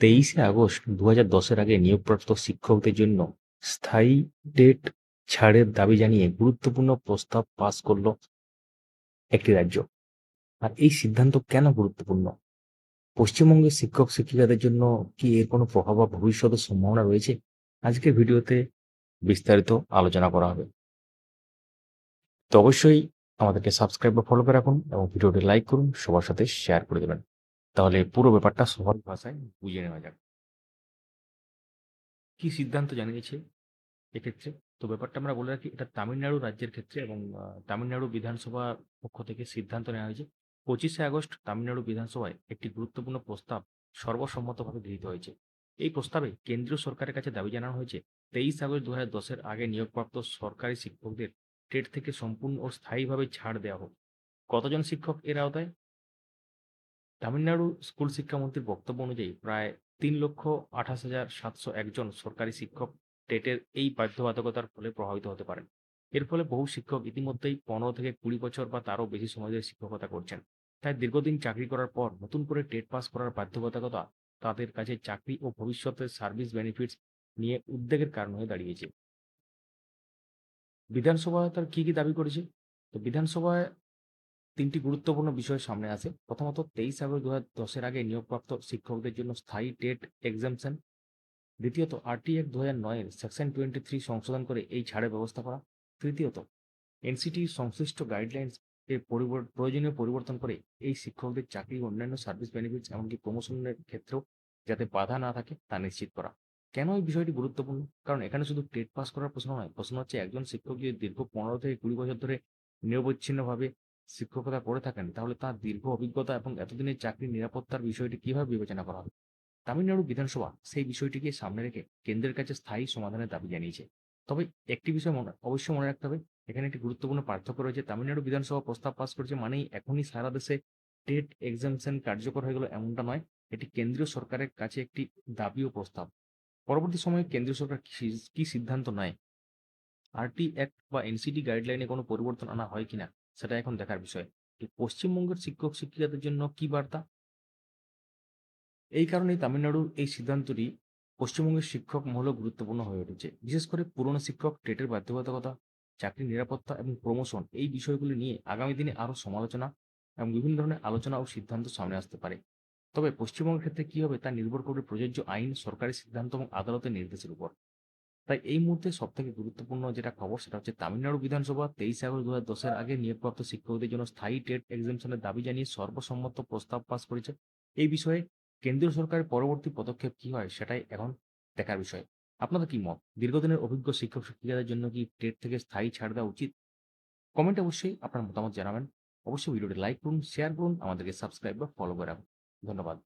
23শে August 2010-এর আগে নিয়োগপ্রাপ্ত শিক্ষকদের জন্য স্থায়ী টেট ছাড়ের দাবি জানিয়ে গুরুত্বপূর্ণ প্রস্তাব পাস করল একটি রাজ্য। আর এই সিদ্ধান্ত কেন গুরুত্বপূর্ণ? পশ্চিমবঙ্গের শিক্ষক শিক্ষিকাদের জন্য কি এর কোনো প্রভাব বা ভবিষ্যতে সম্ভাবনা রয়েছে? আজকের ভিডিওতে বিস্তারিত আলোচনা করা হবে। তো অবশ্যই আমাদেরকে সাবস্ক্রাইব বা ফলো করে রাখুন এবং ভিডিওটি লাইক করুন, সবার সাথে শেয়ার করে দেবেন। তাহলে পুরো ব্যাপারটা সহজ ভাষায় বুঝে নেওয়া যাক। কি সিদ্ধান্ত জানিয়েছে এক্ষেত্রে? তো ব্যাপারটা আমরা বলে রাখি, এটা তামিলনাড়ু রাজ্যের ক্ষেত্রে এবং তামিলনাড়ু বিধানসভা পক্ষ থেকে সিদ্ধান্ত নেওয়া হয়েছে। 25শে আগস্ট তামিলনাড়ু বিধানসভায় একটি গুরুত্বপূর্ণ প্রস্তাব সর্বসম্মতভাবে গৃহীত হয়েছে। এই প্রস্তাবে কেন্দ্রীয় সরকারের কাছে দাবি জানানো হয়েছে 23 আগস্ট 2010-এর আগে নিয়োগপ্রাপ্ত সরকারি শিক্ষকদের টেট থেকে সম্পূর্ণ ও স্থায়ীভাবে ছাড় দেওয়া হোক। কতজন শিক্ষক এর আওতায়? তামিলনাড়ু স্কুল শিক্ষামন্ত্রীর বক্তব্য অনুযায়ী প্রায় 3,28,701 জন সরকারি শিক্ষক টেটের এই বাধ্যবাধকতার ফলে প্রভাবিত হতে পারেন। এর ফলে বহু শিক্ষক ইতিমধ্যেই 15 থেকে 20 বছর বা তারও বেশি সময় ধরে শিক্ষকতা করছেন। তাই দীর্ঘদিন চাকরি করার পর নতুন করে টেট পাস করার বাধ্যবাধকতা তাদের কাছে চাকরি ও ভবিষ্যতের সার্ভিস বেনিফিটস নিয়ে উদ্বেগের কারণ হয়ে দাঁড়িয়েছে। বিধানসভা তার কি দাবি করেছে? তো বিধানসভায় ৩টি গুরুত্বপূর্ণ বিষয় সামনে আসে। প্রথমত, 23 আগস্ট 2010-এর আগে নিয়োগপ্রাপ্ত শিক্ষকদের জন্য স্থায়ী টেট এক্সামশন। দ্বিতীয়ত, আরটি অ্যাক্ট 2009-এর সেকশন 23 সংশোধন করে এই ছাড়ের ব্যবস্থা করা। তৃতীয়ত, এনসিটি সংশ্লিষ্ট গাইডলাইন্স এর প্রয়োজনীয় পরিবর্তন করে এই শিক্ষকদের চাকরি ও অন্যান্য সার্ভিস বেনিফিটস এমনকি প্রমোশনের ক্ষেত্রেও যাতে বাধা না থাকে তা নিশ্চিত করা। কেন এই বিষয়টি গুরুত্বপূর্ণ? কারণ এখানে শুধু টেট পাস করার প্রশ্ন নয়, প্রশ্ন হচ্ছে একজন শিক্ষক যদি দীর্ঘ 15 থেকে 20 বছর ধরে নিরবচ্ছিন্নভাবে শিক্ষকতা করে থাকেন, তাহলে তার দীর্ঘ অভিজ্ঞতা এবং এতদিনের চাকরির নিরাপত্তার বিষয়টি কিভাবে বিবেচনা করা হবে? তামিলনাড়ু বিধানসভা সেই বিষয়টিকে সামনে রেখে কেন্দ্রের কাছে স্থায়ী সমাধানের দাবি জানিয়েছে। তবে একটি বিষয় অবশ্যই মনে রাখতে হবে, এখানে একটি গুরুত্বপূর্ণ পার্থক্য রয়েছে। তামিলনাড়ু বিধানসভা প্রস্তাব পাস করেছে মানেই এখনই সারা দেশে টেট এক্সামশন কার্যকর হয়ে গেল এমনটা নয়। এটি কেন্দ্রীয় সরকারের কাছে একটি দাবি ও প্রস্তাব। পরবর্তী সময়ে কেন্দ্রীয় সরকার কি সিদ্ধান্ত নেয়, আরটি অ্যাক্ট বা এনসিটি গাইডলাইনে কোনো পরিবর্তন আনা হয় কিনা, সেটা এখন দেখার বিষয়। তো পশ্চিমবঙ্গের শিক্ষক শিক্ষিকাদের জন্য কি বার্তা? এই কারণেই তামিলনাড়ুর এই সিদ্ধান্তটি পশ্চিমবঙ্গের শিক্ষক মহলেও গুরুত্বপূর্ণ হয়ে উঠেছে। বিশেষ করে পুরনো শিক্ষক টেটের বাধ্যবাধকতা, চাকরির নিরাপত্তা এবং প্রমোশন এই বিষয়গুলি নিয়ে আগামী দিনে আরও সমালোচনা এবং বিভিন্ন ধরনের আলোচনা ও সিদ্ধান্ত সামনে আসতে পারে। তবে পশ্চিমবঙ্গের ক্ষেত্রে কি হবে তা নির্ভর করবে প্রযোজ্য আইন, সরকারি সিদ্ধান্ত এবং আদালতের নির্দেশের উপর। তাই এই মুহূর্তে সবথেকে গুরুত্বপূর্ণ যেটা খবর সেটা হচ্ছে, তামিলনাড়ু বিধানসভা 23 আগস্ট 2010-এর আগে নিয়োগপ্রাপ্ত শিক্ষকদের জন্য স্থায়ী টেট এক্সামশনের দাবি জানিয়ে সর্বসম্মত প্রস্তাব পাস করেছে। এই বিষয়ে কেন্দ্রীয় সরকারের পরবর্তী পদক্ষেপ কি হয় সেটাই এখন দেখার বিষয়। আপনাদের কি মত? দীর্ঘদিনের অভিজ্ঞ শিক্ষক শিক্ষিকাদের জন্য কি টেট থেকে স্থায়ী ছাড় দেওয়া উচিত? কমেন্টে অবশ্যই আপনার মতামত জানাবেন। অবশ্যই ভিডিওটি লাইক করুন, শেয়ার করুন, আমাদেরকে সাবস্ক্রাইব বা ফলো করে রাখুন। ধন্যবাদ।